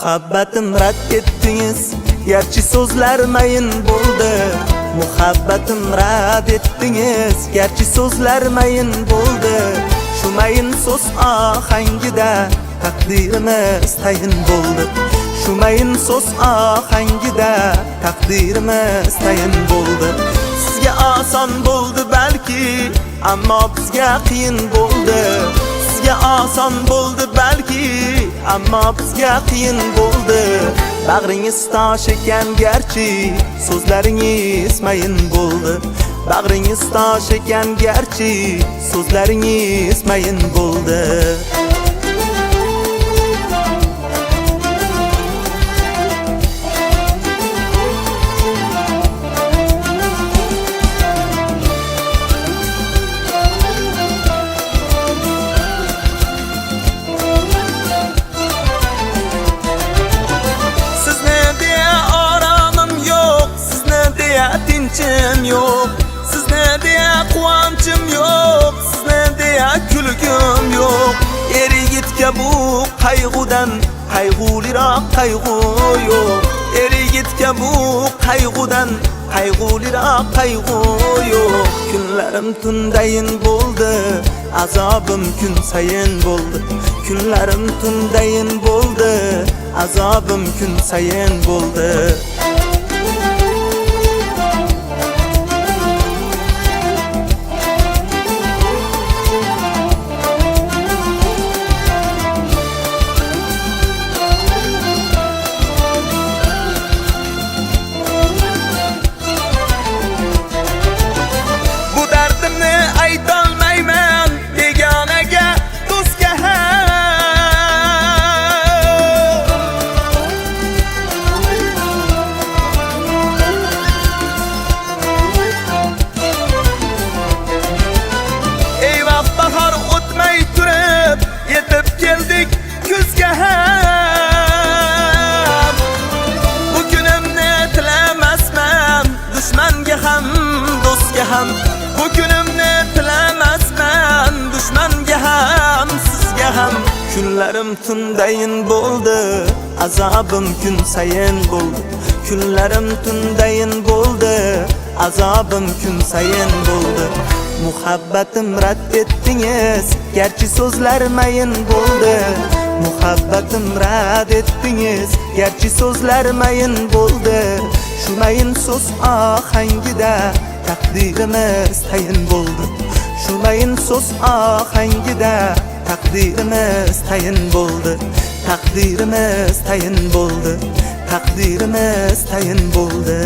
Muhabbatim rad etdingiz, garchi so'zlar mayin bo'ldi. Muhabbatim rad etdingiz, garchi so'zlar mayin bo'ldi. Shu mayin so'z ohangida taqdirimiz tayin bo'ldi. Shu mayin so'z ohangida taqdirimiz tayin bo'ldi. Sizga oson bo'ldi balki, ammo bizga qiyin bo'ldi. Sizga oson bo'ldi balki, ammo bizga qiyin bo'ldi. Bag'ringiz tosh ekan garchi, so'zlaringiz mayin bo'ldi. Bag'ringiz tosh ekan garchi, so'zlaringiz mayin bo'ldi. Tinchim yo'q, sizni deya quvonchim yo'q, sizni deya kulgim yo'q. Er-yigitga bu qayg'udan qayg'uliroq qayg'u yo'q. Er-yigitga bu qayg'udan qayg'uliroq qayg'u yo'q. Kunlarim tundayin bo'ldi, azobim kun sayin bo'ldi. Kunlarim tundayin bo'ldi, azobim kun sayin bo'ldi. Bu günümni tilamasman, dushmanga ham, sizga ham. Kunlarim tundayin bo'ldi, azobim kun sayin bo'ldi. Kunlarim tundayin bo'ldi, azobim kun sayin bo'ldi. Muhabbatim rad etdingiz, garchi so'zlar mayin bo'ldi. Muhabbatim rad etdingiz, garchi so'zlar mayin bo'ldi. Shu mayin so'z ohangida taqdirimiz tayin bo'ldi. Shu mayin so'z ohangida taqdirimiz tayin bo'ldi. Taqdirimiz tayin bo'ldi. Taqdirimiz tayin bo'ldi.